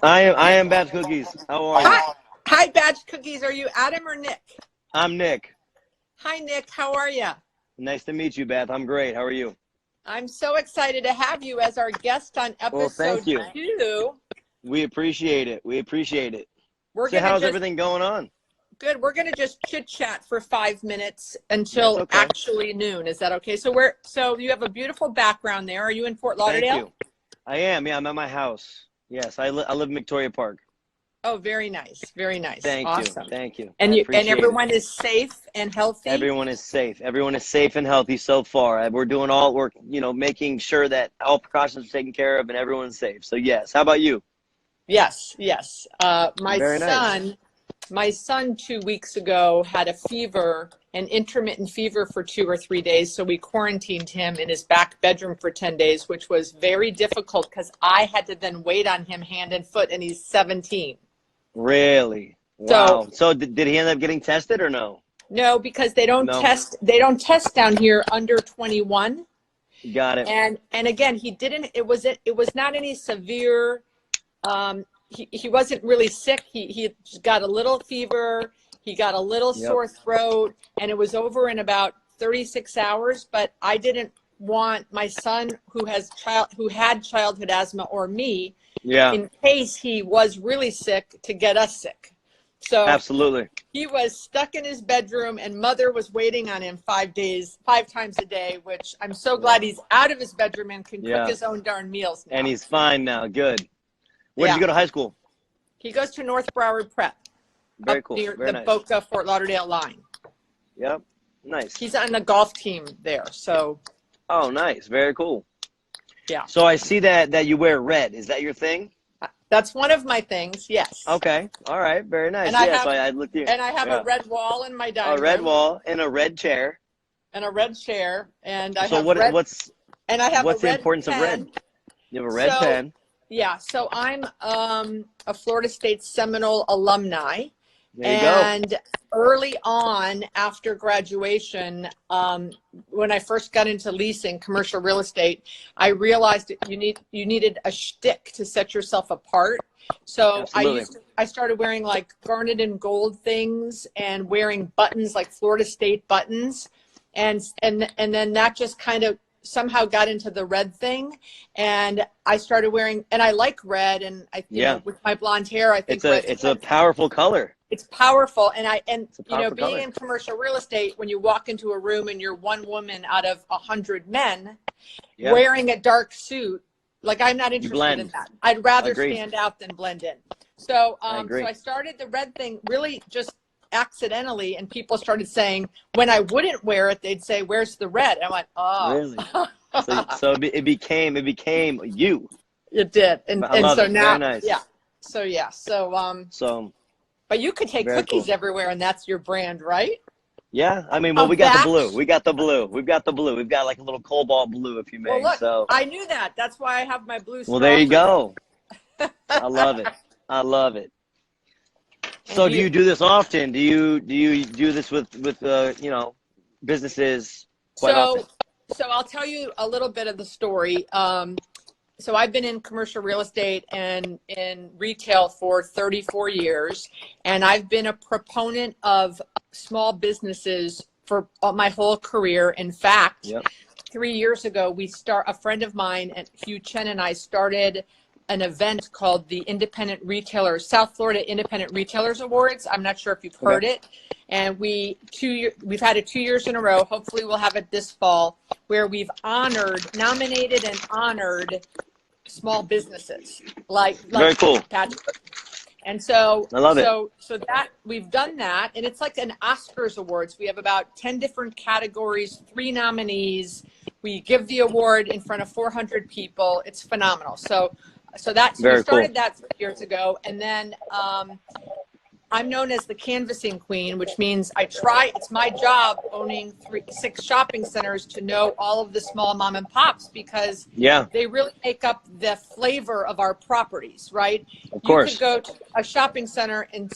I am Beth Cookies. How are you? Hi, Batch Cookies. Are you Adam or Nick? I'm Nick. Hi, Nick. How are you? Nice to meet you, Beth. I'm great. How are you? I'm so excited to have you as our guest on Well, episode thank you. 2. We appreciate it. We appreciate it. We're So gonna how's just everything going on? good. We're gonna just chit chat for 5 minutes until That's okay. actually noon. Is that okay? So you have a beautiful background there. Are you in Fort Thank Lauderdale? you. I am. Yeah, I'm at my house. Yes, I live in Victoria Park. Oh, very nice. Very nice. Thank Awesome. you. Thank you. And I you and appreciate everyone it. is safe and healthy. Everyone is safe. Everyone is safe and healthy so far. We're doing all work, making sure that all precautions are taken care of and everyone's safe. So yes. How about you? Yes, yes. My Very nice. son 2 weeks ago had a fever, an intermittent fever for 2 or 3 days. So we quarantined him in his back bedroom for 10 days, which was very difficult because I had to then wait on him hand and foot, and he's 17. Really? Wow. So did he end up getting tested or no? No, because they don't No. test down here under 21. Got it. And again, it was not any severe. He wasn't really sick. He got a little fever. He got a little sore throat, and it was over in about 36 hours. But I didn't want my son who had childhood asthma or me, in case he was really sick, to get us sick. So Absolutely. he was stuck in his bedroom, and mother was waiting on him 5 times a day, which I'm so glad he's out of his bedroom and can cook his own darn meals now. And he's fine now. Good. Where did you go to high school? He goes to North Broward Prep. Very up cool. near Very the nice. Boca Fort Lauderdale line. Yep. Nice. He's on the golf team there. So. Oh, nice. Very cool. Yeah. So I see that you wear red. Is that your thing? That's one of my things. Yes. Okay. All right. Very nice. And I looked here. And I have a red wall in my dining room. A red wall and a red chair. And a red chair. And I so have what's what's the importance of red? You have a red pen. Yeah. So I'm a Florida State Seminole alumni. There you go. And early on after graduation, when I first got into leasing commercial real estate, I realized that you needed a shtick to set yourself apart. So I started wearing like garnet and gold things and wearing buttons like Florida State buttons, and then that just kind of somehow got into the red thing, and I started wearing, and I like red, and with my blonde hair, I think it's a powerful color. It's powerful, and being in commercial real estate, when you walk into a room and you're one woman out of 100 men wearing a dark suit, like I'm not interested in that. I'd rather stand out than blend in. So I started the red thing really just accidentally, and people started saying, when I wouldn't wear it, they'd say, "Where's the red?" And I went, "Oh." Really? So it became you. It did, and so now, very nice. So but you could take cookies everywhere, and that's your brand, right? Yeah, I mean, well, we got the blue. We've got like a little cobalt blue, if you may. Well, look, so I knew that. That's why I have my blue. Well, there you go. I love it. I love it. So do you do this often? Do you do this with businesses quite often? So I'll tell you a little bit of the story. So I've been in commercial real estate and in retail for 34 years, and I've been a proponent of small businesses for my whole career. In fact, 3 years ago, a friend of mine, and Hugh Chen, and I started an event called the South Florida Independent Retailers Awards. I'm not sure if you've heard it. And we've had it 2 years in a row. Hopefully we'll have it this fall, where we've nominated and honored small businesses like Very cool. Patrick. And so I love it. So that we've done that, and it's like an Oscars Awards. We have about 10 different categories, 3 nominees. We give the award in front of 400 people. It's phenomenal. So we started that 3 years ago, and then I'm known as the canvassing queen, which means it's my job owning 6 shopping centers to know all of the small mom and pops, because they really make up the flavor of our properties, right? Of course. You could go to a shopping center and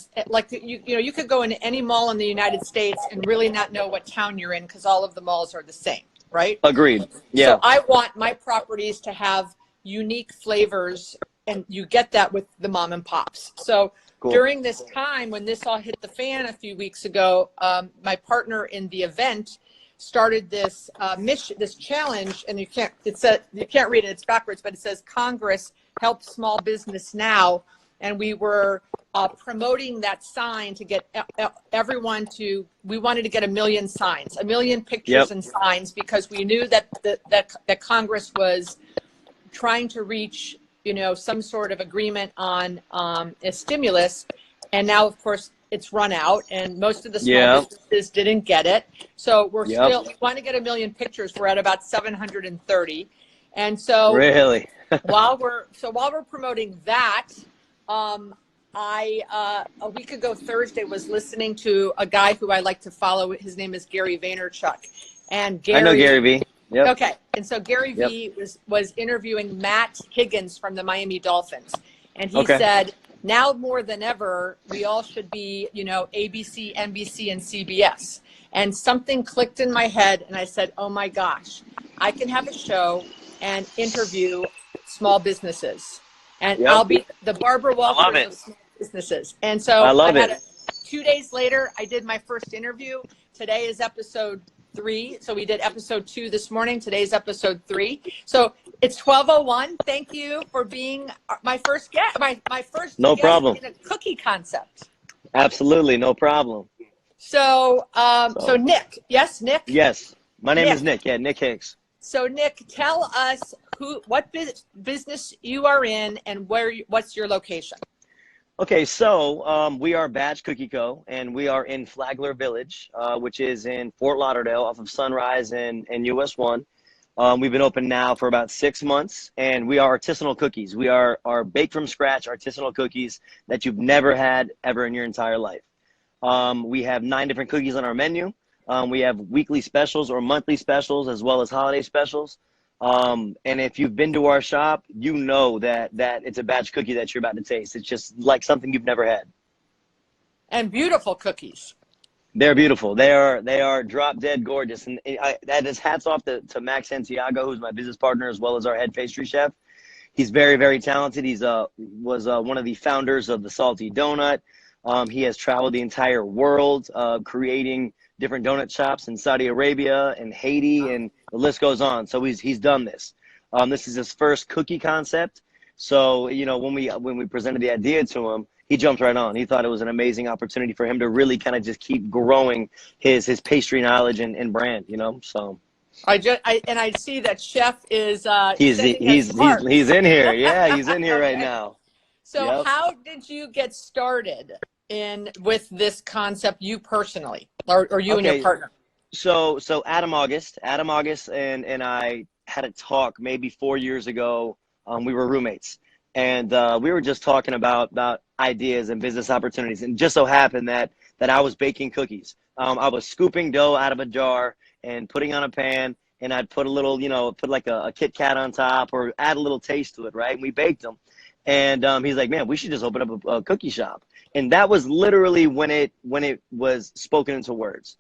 you could go into any mall in the United States and really not know what town you're in, because all of the malls are the same, right? Agreed. Yeah. So I want my properties to have unique flavors and you get that with the mom and pops. So Cool. during this time, when this all hit the fan a few weeks ago, my partner in the event started this mission, this challenge, and you can't read it, it's backwards, but it says Congress help small business now. And we were promoting that sign to get everyone to, we wanted to get 1 million signs, 1 million pictures and signs, because we knew that that Congress was trying to reach, you know, some sort of agreement on a stimulus. And now, of course, it's run out, and most of the small businesses didn't get it. So we're still, we want to get 1 million pictures. We're at about 730. And so really, while we're promoting that, I a week ago Thursday was listening to a guy who I like to follow. His name is Gary Vaynerchuk, and Gary, I know Gary V. Yep. Okay, and so Gary V was interviewing Matt Higgins from the Miami Dolphins, and he said, now more than ever, we all should be, you know, ABC, NBC, and CBS. And something clicked in my head, and I said, oh my gosh, I can have a show and interview small businesses. And I'll be the Barbara Walters of small businesses. And so I had 2 days later, I did my first interview. Today is episode 3. So we did episode 2 this morning. Today's episode 3. So it's 12:01. Thank you for being my first guest. My first no guest problem in a cookie concept. Absolutely, no problem. So so Nick, yes, Nick. Yes, my name is Nick. Yeah, Nick Hicks. So Nick, tell us what business you are in and what's your location. Okay, so we are Badge Cookie Co., and we are in Flagler Village, which is in Fort Lauderdale off of Sunrise and US 1. We've been open now for about 6 months, and we are artisanal cookies. We are baked from scratch artisanal cookies that you've never had ever in your entire life. We have 9 different cookies on our menu. We have weekly specials or monthly specials, as well as holiday specials. And if you've been to our shop, you know that it's a Badge cookie that you're about to taste. It's just like something you've never had. And beautiful cookies. They're beautiful. They are drop dead gorgeous. And that is hats off to Max Santiago, who's my business partner, as well as our head pastry chef. He's very, very talented. He's was one of the founders of the Salty Donut. He has traveled the entire world creating different donut shops in Saudi Arabia and Haiti, and the list goes on. So he's done this. This is his first cookie concept. So, you know, when we presented the idea to him, he jumped right on. He thought it was an amazing opportunity for him to really kind of just keep growing his pastry knowledge and brand, you know. So I see that Chef is he's in here. Yeah, he's in here right now. So how did you get started with this concept, you personally, or you and your partner? So Adam August and I had a talk maybe 4 years ago. We were roommates, and we were just talking about ideas and business opportunities. And just so happened that I was baking cookies. I was scooping dough out of a jar and putting on a pan, and I'd put a little, you know, put like a Kit Kat on top or add a little taste to it, right? And we baked them. And he's like, man, we should just open up a cookie shop. And that was literally when it was spoken into words.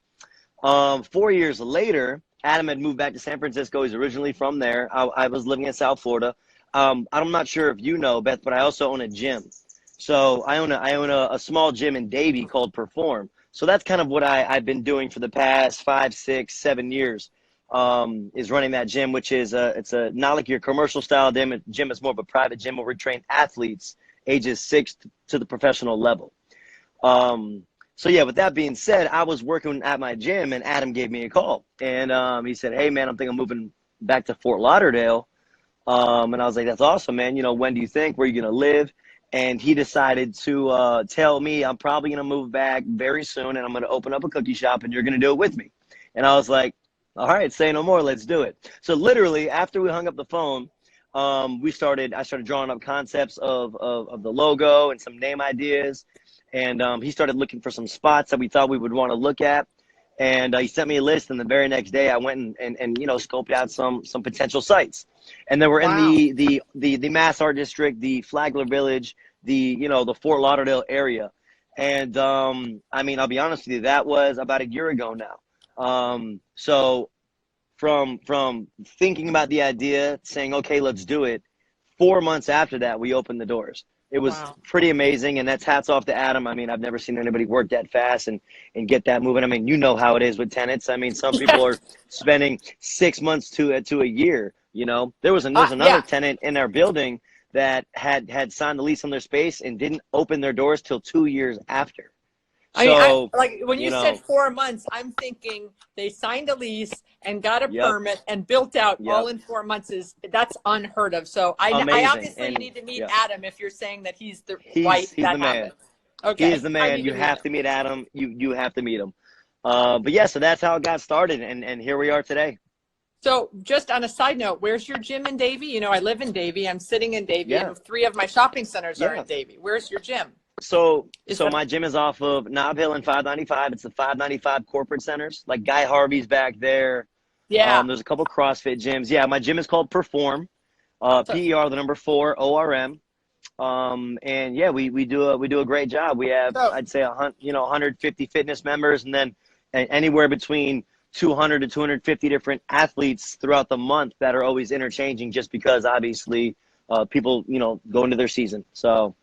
4 years later, Adam had moved back to San Francisco. He's originally from there. I was living in South Florida. I'm not sure if you know, Beth, but I also own a gym. So I own a small gym in Davie called Perform. So that's kind of what I've been doing for the past 5, 6, 7 years. Is running that gym, which is it's not like your commercial style gym. It's more of a private gym where we train athletes ages 6 to the professional level. So yeah, with that being said, I was working at my gym and Adam gave me a call, and he said, hey man, I'm thinking of moving back to Fort Lauderdale. And I was like, that's awesome, man. You know, when do you think? Where are you going to live? And he decided to tell me I'm probably going to move back very soon, and I'm going to open up a cookie shop, and you're going to do it with me. And I was like, all right, say no more. Let's do it. So literally, after we hung up the phone, I started drawing up concepts of the logo and some name ideas. And he started looking for some spots that we thought we would want to look at. And he sent me a list, and the very next day I went and you know, scoped out some potential sites. And then we're in the Mass Art District, the Flagler Village, the Fort Lauderdale area. And I mean, I'll be honest with you, that was about a year ago now. So from thinking about the idea, saying, okay, let's do it, 4 months after that, we opened the doors. It was Wow. pretty amazing, and that's hats off to Adam. I mean, I've never seen anybody work that fast and get that moving. I mean, you know how it is with tenants. I mean, some people Yeah. are spending 6 months to a year. You know, there's another Yeah. tenant in our building that had signed the lease on their space and didn't open their doors till 2 years after. I mean, So, like when you you said know, 4 months, I'm thinking they signed a lease and got a yep, permit and built out all yep, in 4 months. That's unheard of. So I amazing. obviously And need to meet yeah, Adam if you're saying that he's the he's wife he's the that man. happened. Okay, He's the I man. need You to meet have him. to meet Adam. You have to meet him. But yeah, so that's how it got started, and here we are today. So just on a side note, where's your gym in Davie? You know, I live in Davie. I'm sitting in Davie, Yeah, and 3 of my shopping centers are yeah. in Davie. Where's your gym? Is So that my gym is off of Nob Hill and 595. It's the 595 corporate centers, like Guy Harvey's back there. yeah? There's a couple CrossFit gyms. Yeah, my gym is called Perform, So, PER, the number 4, ORM. And yeah, we do a great job. We have, so I'd say, 150 fitness members, and then anywhere between 200 to 250 different athletes throughout the month that are always interchanging, just because obviously people go into their season. So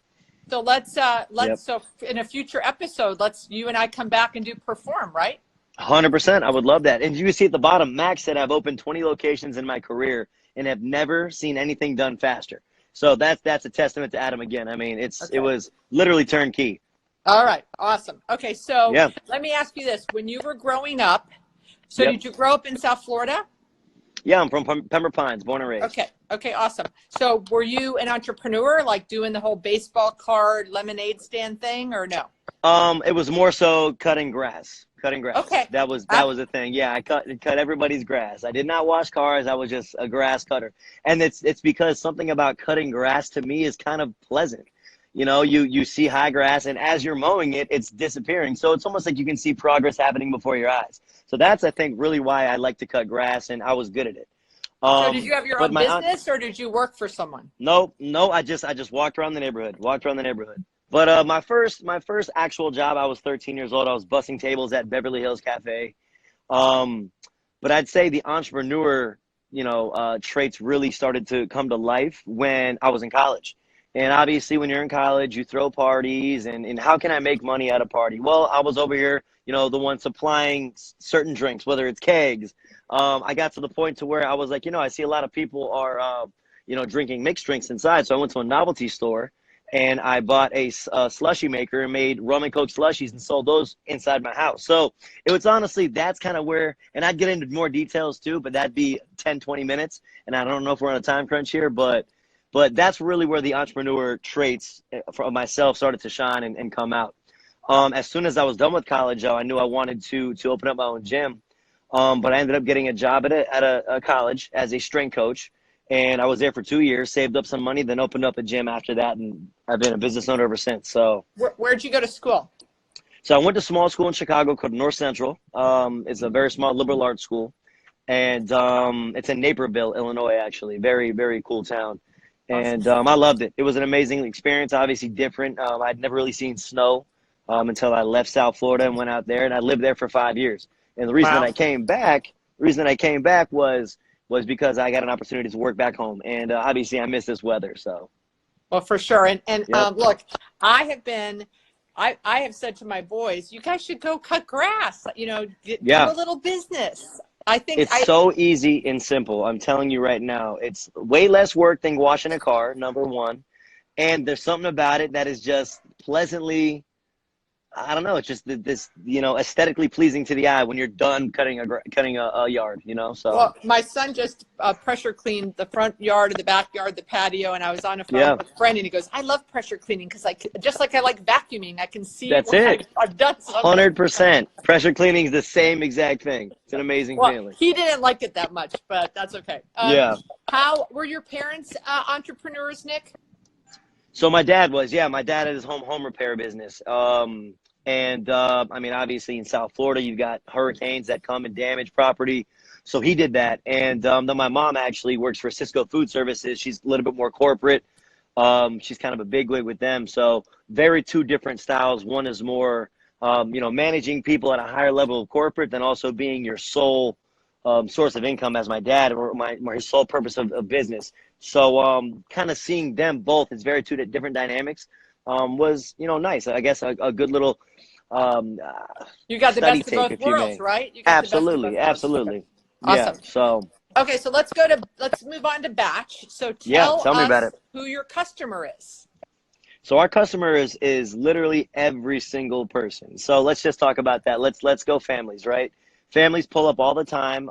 So let's yep, so in a future episode, let's you and I come back and do Perform, right? 100%. I would love that. And you see at the bottom, Max said I've opened 20 locations in my career and have never seen anything done faster. So that's a testament to Adam again. I mean, it Okay. was literally turnkey. All right. Awesome. Okay. So Yeah. let me ask you this: when you were growing up, so Yep. did you grow up in South Florida? Yeah, I'm from Pembroke Pines, born and raised. Okay. Okay. Awesome. So were you an entrepreneur, like doing the whole baseball card lemonade stand thing, or no? It was more so cutting grass. Cutting grass. Okay. That was the thing. Yeah, I cut everybody's grass. I did not wash cars. I was just a grass cutter. And it's because something about cutting grass to me is kind of pleasant. You see high grass, and as you're mowing it, it's disappearing. So it's almost like you can see progress happening before your eyes. So that's, I think, really why I like to cut grass, and I was good at it. So did you have your But own my aunt, business, or did you work for someone? no, I just walked around the neighborhood. But my first actual job, I was 13 years old. I was bussing tables at Beverly Hills Cafe. Um, but I'd say the entrepreneur, traits really started to come to life when I was in college. And obviously, when you're in college, you throw parties, and how can I make money at a party? Well, I was over here, the one supplying certain drinks, whether it's kegs. I got to the point to where I was like, I see a lot of people are, drinking mixed drinks inside. So I went to a novelty store and I bought a slushy maker and made rum and Coke slushies and sold those inside my house. So it was honestly, that's kind of where, and I'd get into more details too, but that'd be 10, 20 minutes. And I don't know if we're on a time crunch here, but that's really where the entrepreneur traits for myself started to shine and come out. As soon as I was done with college, though, I knew I wanted to open up my own gym. But I ended up getting a job at a college as a strength coach. And I was there for 2 years, saved up some money, then opened up a gym after that. And I've been a business owner ever since. Where'd you go to school? So I went to small school in Chicago called North Central. It's a very small liberal arts school. And it's in Naperville, Illinois, actually. Very, very cool town. Awesome. And I loved it. It was an amazing experience, obviously different. I'd never really seen snow until I left South Florida and went out there. And I lived there for 5 years. And the reason that Wow. I came back was because I got an opportunity to work back home. And obviously I miss this weather. So, Well, for sure. And yep. look, I have said to my boys, you guys should go cut grass, do Yeah. a little business. I think It's so easy and simple. I'm telling you right now, it's way less work than washing a car, number one. And there's something about it that is just pleasantly, I don't know, it's just this, aesthetically pleasing to the eye when you're done cutting a yard, so. well, my son just pressure cleaned the front yard, the backyard, the patio, and I was on a phone Yeah, with a friend, and he goes, I love pressure cleaning because just like I like vacuuming, I can see that's when it. I've done something. 100%. Pressure cleaning is the same exact thing. It's an amazing Well, feeling. he didn't like it that much, but that's okay. Yeah. How were your parents entrepreneurs, Nick? So my dad had his home repair business. And I mean, obviously in South Florida, you've got hurricanes that come and damage property. So he did that. And then my mom actually works for Cisco Food Services. She's a little bit more corporate. She's kind of a bigwig with them. So very two different styles. One is more, managing people at a higher level of corporate than also being your sole source of income as my dad, or my sole purpose of business. So kind of seeing them both, it's very two different dynamics, was, you know, nice. I guess a good little You got the study best of tape, both if you worlds, may. right? You got the best of Absolutely, both worlds. Okay. absolutely. Yeah. Awesome. So Okay, so let's move on to batch. So yeah, tell tell me about us it. who your customer is. So our customer is literally every single person. So let's just talk about that. Let's go families, right? Families pull up all the time.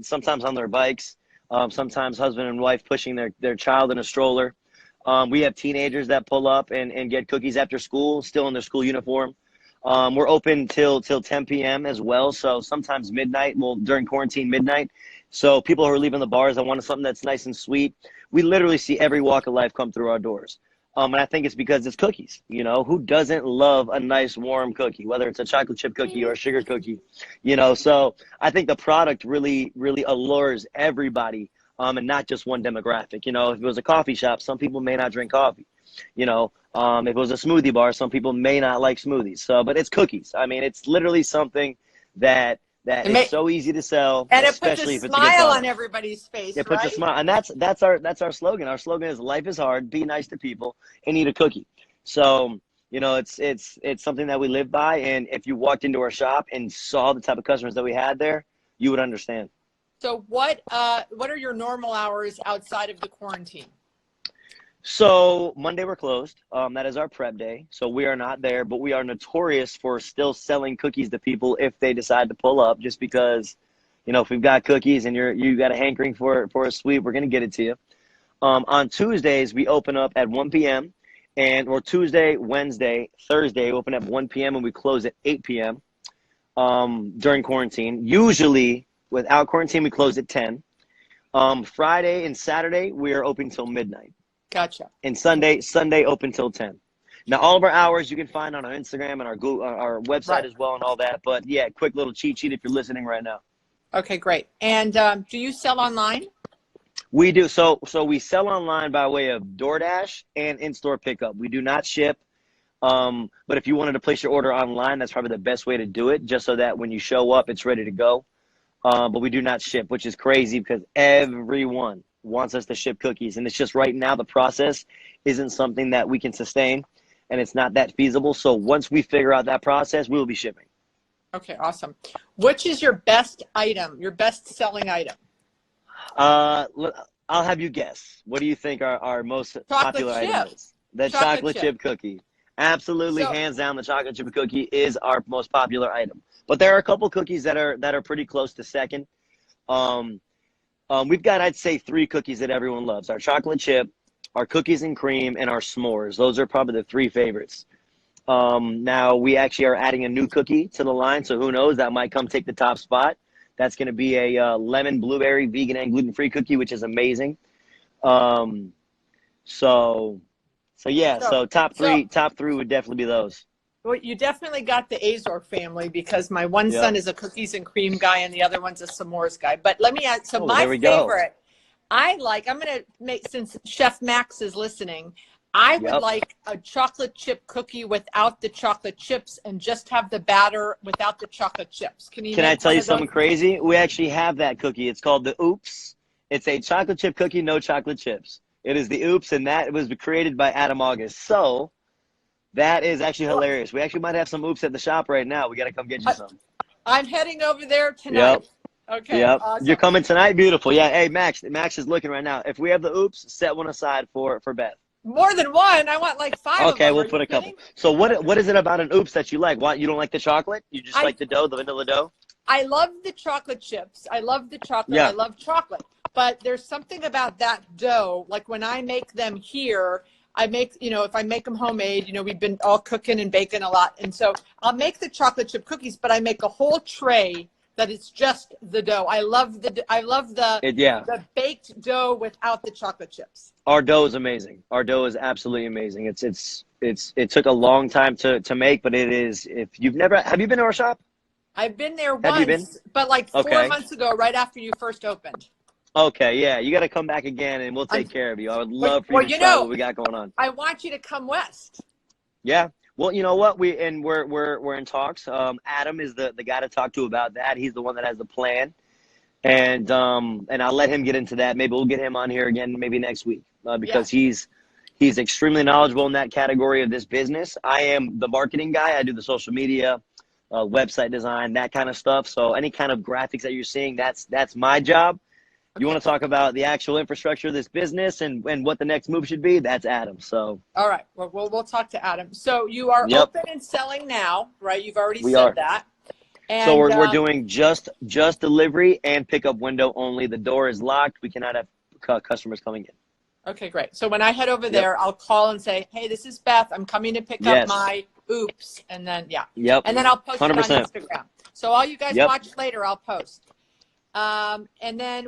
Sometimes on their bikes. Sometimes husband and wife pushing their child in a stroller. We have teenagers that pull up and get cookies after school, still in their school uniform. We're open till 10 p.m. as well. So sometimes midnight. Well, during quarantine, midnight. So people who are leaving the bars that want something that's nice and sweet. We literally see every walk of life come through our doors. And I think it's because it's cookies. You know, who doesn't love a nice warm cookie, whether it's a chocolate chip cookie or a sugar cookie, you know? So I think the product really, really allures everybody, and not just one demographic. You know, if it was a coffee shop, some people may not drink coffee. You know, if it was a smoothie bar, some people may not like smoothies. So, but it's cookies. I mean, it's literally something that is so easy to sell, And it puts a especially if it's a good smile on product. everybody's face, It puts a right? smile, and that's our slogan. Our slogan is "Life is hard, be nice to people, and eat a cookie." So you know, it's something that we live by. And if you walked into our shop and saw the type of customers that we had there, you would understand. So what are your normal hours outside of the quarantine? So Monday we're closed. That is our prep day. So we are not there, but we are notorious for still selling cookies to people if they decide to pull up, just because, you know, if we've got cookies and you got a hankering for a sweet, we're gonna get it to you. On Tuesdays we open up at 1 p.m. or Tuesday, Wednesday, Thursday we open at 1 p.m. and we close at 8 p.m. During quarantine. Usually without quarantine we close at 10. Friday and Saturday we are open till midnight. Gotcha. And Sunday open till 10. Now, all of our hours you can find on our Instagram and our Google, our website Right. as well, and all that. But yeah, quick little cheat sheet if you're listening right now. Okay, great. And do you sell online? We do. So we sell online by way of DoorDash and in-store pickup. We do not ship. But if you wanted to place your order online, that's probably the best way to do it, just so that when you show up, it's ready to go. But we do not ship, which is crazy because everyone wants us to ship cookies. And it's just right now the process isn't something that we can sustain, and it's not that feasible. So once we figure out that process, we will be shipping. Okay, awesome. Which is your best item, your best selling item? I'll have you guess. What do you think our most popular item is? The chocolate chip cookie. Absolutely, So, hands down, the chocolate chip cookie is our most popular item. But there are a couple cookies that are pretty close to second. We've got, I'd say, 3 cookies that everyone loves: our chocolate chip, our cookies and cream, and our s'mores. Those are probably the 3 favorites. Now we actually are adding a new cookie to the line, so who knows, that might come take the top spot. That's going to be a lemon blueberry vegan and gluten-free cookie, which is amazing. So yeah, so top three would definitely be those. well, you definitely got the Azor family, because my one Yep. son is a cookies and cream guy and the other one's a s'mores guy. But let me add, so Oh, my there we go. favorite, I'm going to make, since Chef Max is listening, I would Yep. like a chocolate chip cookie without the chocolate chips and just have the batter without the chocolate chips. Can Can I make tell one you of something those? crazy? We actually have that cookie. It's called the Oops. It's a chocolate chip cookie, no chocolate chips. It is the Oops, and that was created by Adam August. So that is actually hilarious. We actually might have some Oops at the shop right now. We got to come get you some. I'm heading over there tonight. Yep. Okay, Yep. awesome. You're coming tonight? Beautiful. Yeah. Hey, Max is looking right now. If we have the Oops, set one aside for Beth. More than one. I want like 5 of Okay, them. we'll Are put you a couple. kidding? So what is it about an Oops that you like? Why, you don't like the chocolate? You just I- like the dough, the vanilla dough? I love the chocolate chips. I love the chocolate. Yeah. I love chocolate. But there's something about that dough. Like when I make them here, I make, if I make them homemade, we've been all cooking and baking a lot. And so I'll make the chocolate chip cookies, but I make a whole tray that is just the dough. I love the Yeah. the baked dough without the chocolate chips. Our dough is amazing. Our dough is absolutely amazing. It took a long time to make, but it is. If you've never, have you been to our shop? I've been there Have you been? once, but like 4 Okay. months ago, right after you first opened. Okay, yeah, you got to come back again, and we'll take care of you. I would love for Well, you to try what we got going on. I want you to come west. Yeah. Well, you know what? We're in talks. Adam is the guy to talk to about that. He's the one that has the plan. and I'll let him get into that. Maybe we'll get him on here again maybe next week because he's extremely knowledgeable in that category of this business. I am the marketing guy. I do the social media, website design, that kind of stuff. So any kind of graphics that you're seeing, that's my job. Okay. You want to talk about the actual infrastructure of this business and what the next move should be? That's Adam. So all right, well, we'll talk to Adam. So you are open and selling now, right? You've already said that. And, so we're doing just delivery and pickup window only. The door is locked. We cannot have customers coming in. Okay, great. So when I head over there, I'll call and say, hey, this is Beth. I'm coming to pick up my oops. And then, and then I'll post 100%. It on Instagram. So all you guys watch later, I'll post. And then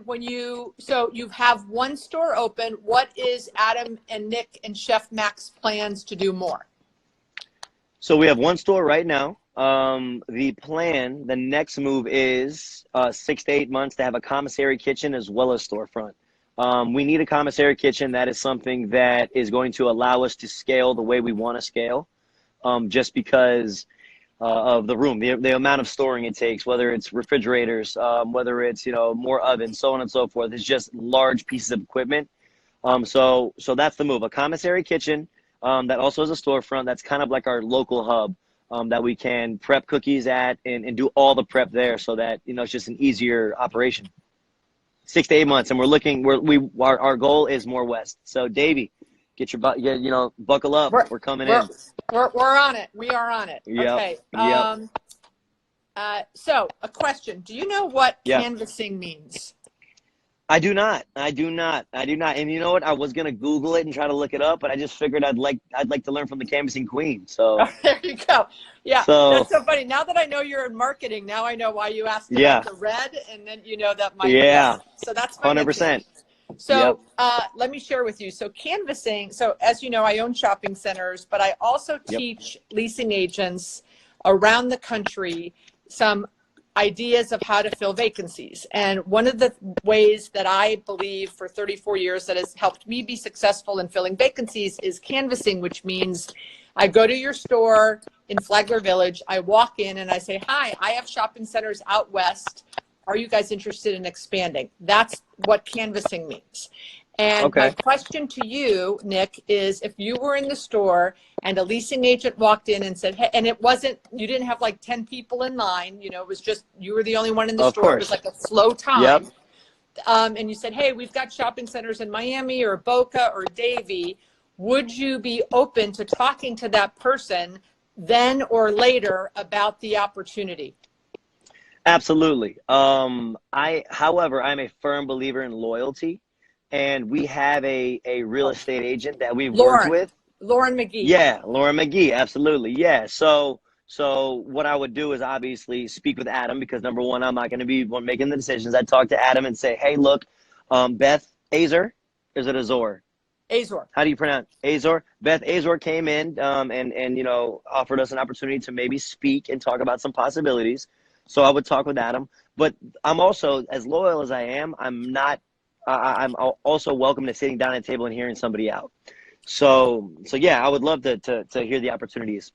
so you have one store open. What is Adam and Nick and Chef Mac's plans to do more? So we have one store right now. The plan, the next move is 6 to 8 months to have a commissary kitchen as well as storefront. We need a commissary kitchen. That is something that is going to allow us to scale the way we want to scale, just because of the room, the amount of storing it takes, whether it's refrigerators, whether it's, more ovens, so on and so forth. It's just large pieces of equipment. So that's the move, a commissary kitchen that also has a storefront. That's kind of like our local hub. That we can prep cookies at and do all the prep there so that, it's just an easier operation. 6 to 8 months. And our goal is more west. So Davey, get your buckle up. We're coming in. We're on it. We are on it. Yep. Okay. So a question, do you know what canvassing means? I do not. And you know what? I was gonna Google it and try to look it up, but I just figured I'd like to learn from the canvassing queen. So there you go. Yeah, that's so funny. Now that I know you're in marketing, now I know why you asked about the red, and then you know that might be. So that's 100%. So let me share with you. So canvassing. So as you know, I own shopping centers, but I also teach leasing agents around the country some ideas of how to fill vacancies. And one of the ways that I believe for 34 years that has helped me be successful in filling vacancies is canvassing, which means I go to your store in Flagler Village, I walk in and I say, hi, I have shopping centers out west. Are you guys interested in expanding? That's what canvassing means. And my question to you, Nick, is if you were in the store and a leasing agent walked in and said, hey, and you didn't have like 10 people in line, it was just, you were the only one in the store. It was like a slow time. And you said, hey, we've got shopping centers in Miami or Boca or Davie. Would you be open to talking to that person then or later about the opportunity? Absolutely. However, I'm a firm believer in loyalty. And we have a real estate agent that we've worked with. Lauren McGee. Yeah, Lauren McGee. Absolutely. Yeah. So what I would do is obviously speak with Adam because number one, I'm not going to be one making the decisions. I'd talk to Adam and say, hey, look, Beth Azor, is it Azor? Azor. How do you pronounce Azor? Beth Azor came in and offered us an opportunity to maybe speak and talk about some possibilities. So I would talk with Adam. But I'm also, as loyal as I am, I'm also welcome to sitting down at a table and hearing somebody out. So yeah, I would love to hear the opportunities.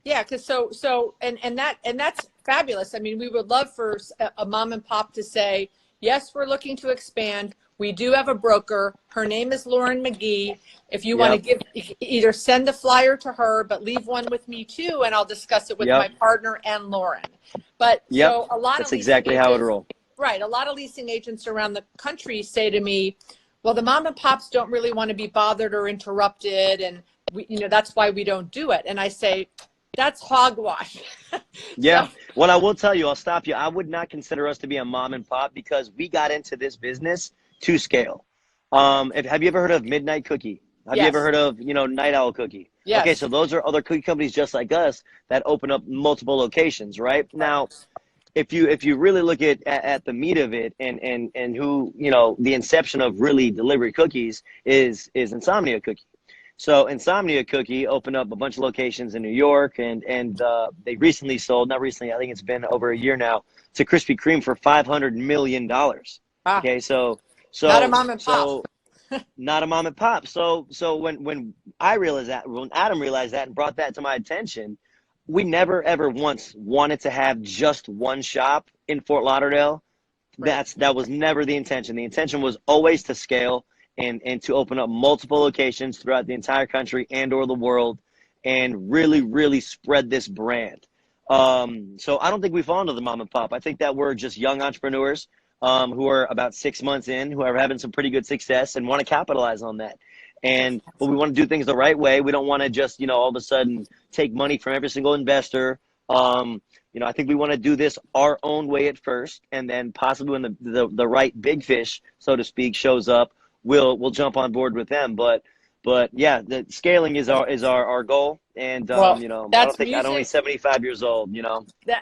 Yeah, because that's fabulous. I mean, we would love for a mom and pop to say, yes, we're looking to expand. We do have a broker. Her name is Lauren McGee. If you want to either send the flyer to her, but leave one with me too, and I'll discuss it with my partner and Lauren. But so a lot that's of exactly how it rolls. Right. A lot of leasing agents around the country say to me, well, the mom and pops don't really want to be bothered or interrupted. And that's why we don't do it. And I say, that's hogwash. Well, I will tell you, I'll stop you. I would not consider us to be a mom and pop because we got into this business to scale. Have you ever heard of Midnight Cookie? Have you ever heard of, Night Owl Cookie? Yes. Okay. So those are other cookie companies just like us that open up multiple locations, right? Now, if you really look at the meat of it and who, the inception of really delivery cookies is Insomnia Cookie. So Insomnia Cookie opened up a bunch of locations in New York and they recently sold, not recently, I think it's been over a year now, to Krispy Kreme for $500 million. Wow. Okay. So not a mom and pop. Not a mom and pop. So when I realized that, when Adam realized that and brought that to my attention, we never ever once wanted to have just one shop in Fort Lauderdale That was never the intention. The intention was always to scale and to open up multiple locations throughout the entire country and or the world and really, really spread this brand. So I don't think we fall into the mom and pop. I think that we're just young entrepreneurs who are about 6 months in, who are having some pretty good success and want to capitalize on that. But we want to do things the right way. We don't want to just, all of a sudden take money from every single investor. I think we want to do this our own way at first, and then possibly when the right big fish, so to speak, shows up, we'll jump on board with them. But yeah, the scaling is our goal. And Well, I'm only 75 years old.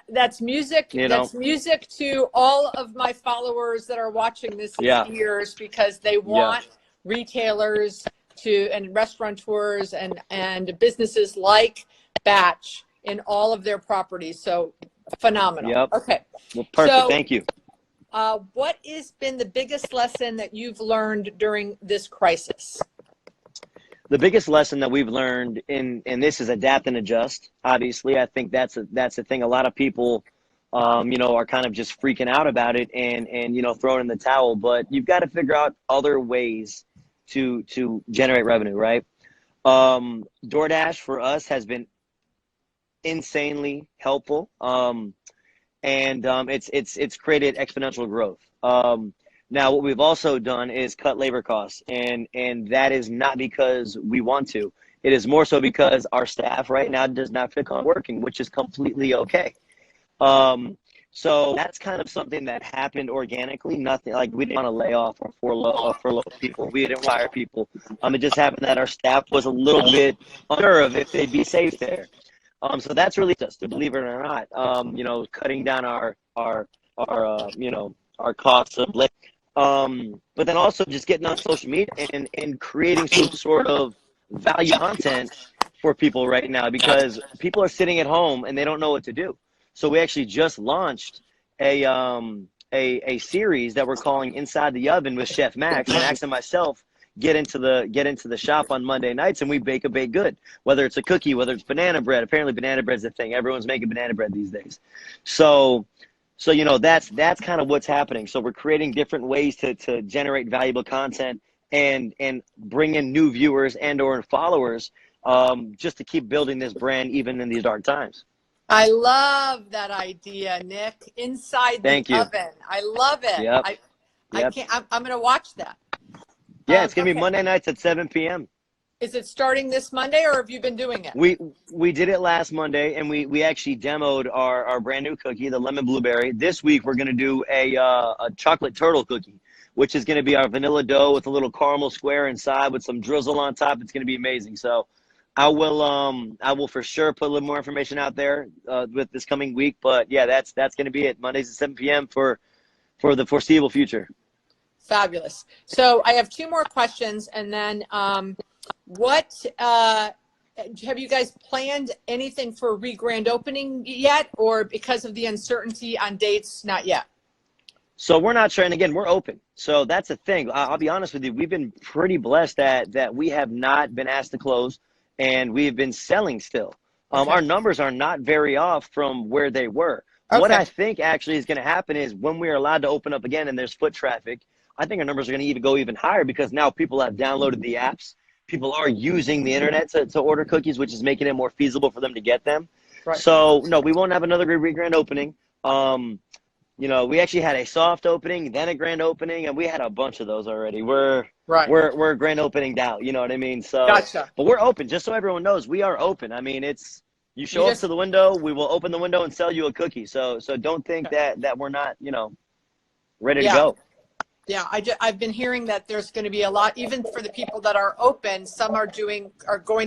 That's music. That's music to all of my followers that are watching this ears, because they want retailers and restaurateurs and businesses like Batch in all of their properties. So phenomenal. Yep. Okay. Well, perfect. So, thank you. What has been the biggest lesson that you've learned during this crisis? The biggest lesson that we've learned in this is adapt and adjust. Obviously, I think that's the thing. A lot of people, are kind of just freaking out about it and throwing in the towel. But you've got to figure out other ways to generate revenue, right? DoorDash for us has been insanely helpful, and it's created exponential growth. Now, what we've also done is cut labor costs, and that is not because we want to. It is more so because our staff right now does not feel comfortable working, which is completely okay. So that's kind of something that happened organically. Nothing like we didn't want to lay off or furlough people. We didn't fire people. It just happened that our staff was a little bit unsure of if they'd be safe there. So that's really just, believe it or not, cutting down our costs of labor. But then also just getting on social media and creating some sort of value content for people right now, because people are sitting at home and they don't know what to do. So we actually just launched a series that we're calling Inside the Oven with Chef Max, and Max and myself get into the shop on Monday nights, and we bake a baked good, whether it's a cookie, whether it's banana bread. Apparently banana bread's a thing. Everyone's making banana bread these days. So that's kind of what's happening. So we're creating different ways to generate valuable content and bring in new viewers and or followers, just to keep building this brand even in these dark times. I love that idea, Nick. Inside the Oven. I love it. Yep. I can't. I'm going to watch that. Yeah, it's going to be Monday nights at 7 p.m. Is it starting this Monday, or have you been doing it? We did it last Monday, and we actually demoed our brand new cookie, the lemon blueberry. This week we're going to do a chocolate turtle cookie, which is going to be our vanilla dough with a little caramel square inside with some drizzle on top. It's going to be amazing. So I will for sure put a little more information out there with this coming week. But yeah, that's going to be it. Mondays at 7 p.m. for the foreseeable future. Fabulous. So I have two more questions, and then what have you guys planned anything for re-grand opening yet, or because of the uncertainty on dates, not yet? So we're not sure, and again, we're open. So that's the thing. I'll be honest with you. We've been pretty blessed that we have not been asked to close, and we've been selling still. Okay. Our numbers are not very off from where they were. Okay. What I think actually is going to happen is when we are allowed to open up again and there's foot traffic, I think our numbers are going to go even higher, because now people have downloaded the apps. People are using the internet to order cookies, which is making it more feasible for them to get them. Right. So no, we won't have another grand opening. We actually had a soft opening, then a grand opening, and we had a bunch of those already. We're grand opening out. You know what I mean? So, gotcha. But we're open, just so everyone knows. We are open. I mean, you show up to the window, we will open the window and sell you a cookie. So don't think that we're not ready to go. Yeah, I've been hearing that there's going to be a lot, even for the people that are open. Some are going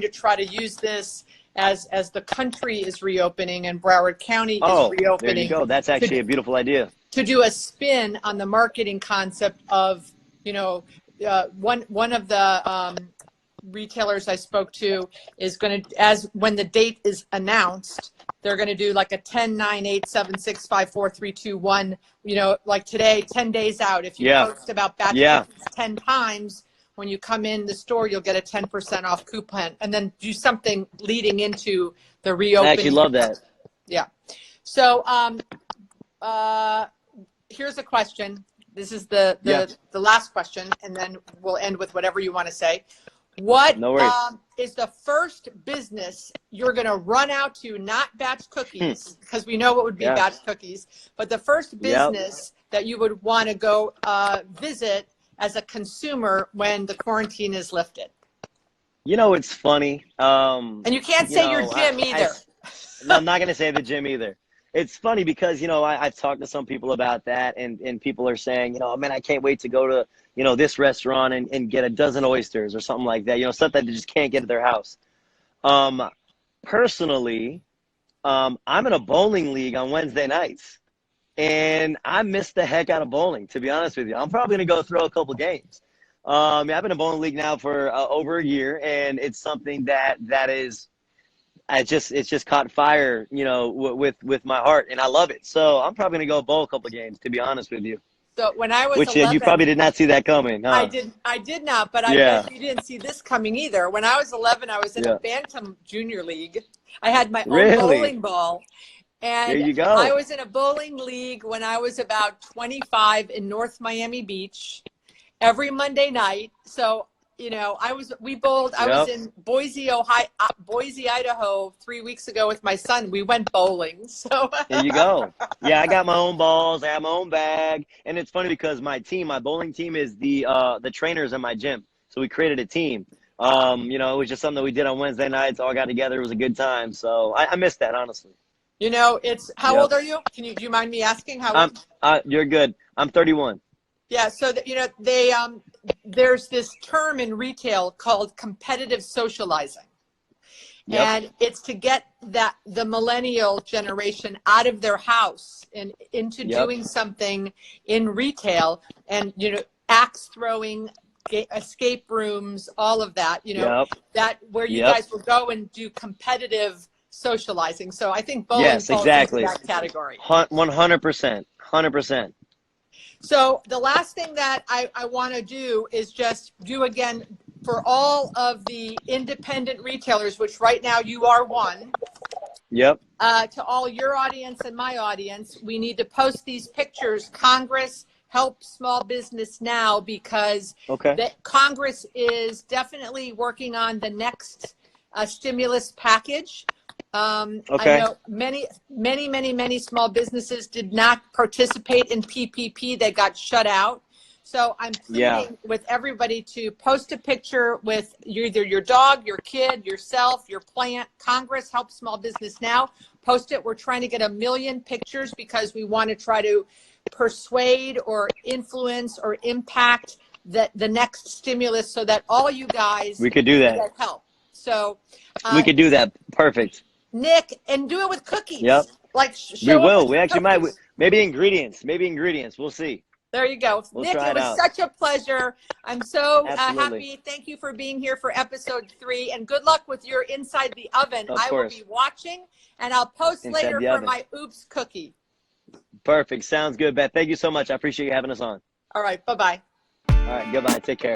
to try to use this as the country is reopening and Broward County is reopening. There you go. That's actually a beautiful idea. To do a spin on the marketing concept of, one of the retailers I spoke to is going to, when the date is announced, they're going to do like a 10, 9, 8, 7, 6, 5, 4, 3, 2, 1, like today, 10 days out. If you post about batch cookies 10 times, when you come in the store, you'll get a 10% off coupon, and then do something leading into the reopening. I actually love that. Yeah. So here's a question. This is the last question, and then we'll end with whatever you want to say. What No worries. is the first business you're going to run out to, not Batch Cookies, because we know what would be Batch Cookies, but the first business that you would want to go visit as a consumer when the quarantine is lifted? You know, it's funny. And you can't say your gym either. I'm not going to say the gym either. It's funny because, you know, I've talked to some people about that, and people are saying, you know, man, I can't wait to go to, you know, this restaurant and get a dozen oysters or something like that, you know, stuff that they just can't get at their house. Personally, I'm in a bowling league on Wednesday nights, and I miss the heck out of bowling, to be honest with you. I'm probably going to go throw a couple games. I've been in a bowling league now for over a year, and it's something that is, it's just caught fire, you know, with my heart, and I love it. So I'm probably gonna go bowl a couple of games, to be honest with you. So when I was which 11, you probably did not see that coming, huh? I did not, but I bet you didn't see this coming either. When I was 11, I was in a Bantam Junior League. I had my own bowling ball. And there you go. I was in a bowling league when I was about 25 in North Miami Beach every Monday night. So, you know, we bowled. I was in Boise, Idaho 3 weeks ago with my son. We went bowling. So there you go. Yeah, I got my own balls. I have my own bag. And it's funny because my bowling team is the trainers in my gym. So we created a team. You know, it was just something that we did on Wednesday nights. All got together. It was a good time. So I miss that, honestly. You know, how old are you? Do you mind me asking how old? You're good. I'm 31. Yeah, so you know, there's this term in retail called competitive socializing. And it's to get the millennial generation out of their house and into doing something in retail, and, you know, axe throwing, escape rooms, all of that, you know, that where you guys will go and do competitive socializing. So I think bowling falls into that category. 100%. 100%. So the last thing that I want to do is just do again for all of the independent retailers, which right now you are one. To all your audience and my audience, we need to post these pictures. Congress, help small business now, because Congress is definitely working on the next stimulus package. I know many small businesses did not participate in PPP. They got shut out. So I'm pleading with everybody to post a picture with either your dog, your kid, yourself, your plant. Congress, help small business now. Post it. We're trying to get 1 million pictures because we want to try to persuade or influence or impact the next stimulus, so that all you guys could get help. So we could do that. Perfect. Nick, and do it with cookies. Like we will. We actually might. Maybe ingredients. We'll see. There you go. Nick, it was such a pleasure. I'm so happy. Thank you for being here for episode 3, and good luck with your inside the oven. I will be watching, and I'll post later for my Oops cookie. Perfect. Sounds good, Beth. Thank you so much. I appreciate you having us on. All right. Bye-bye. All right. Goodbye. Take care.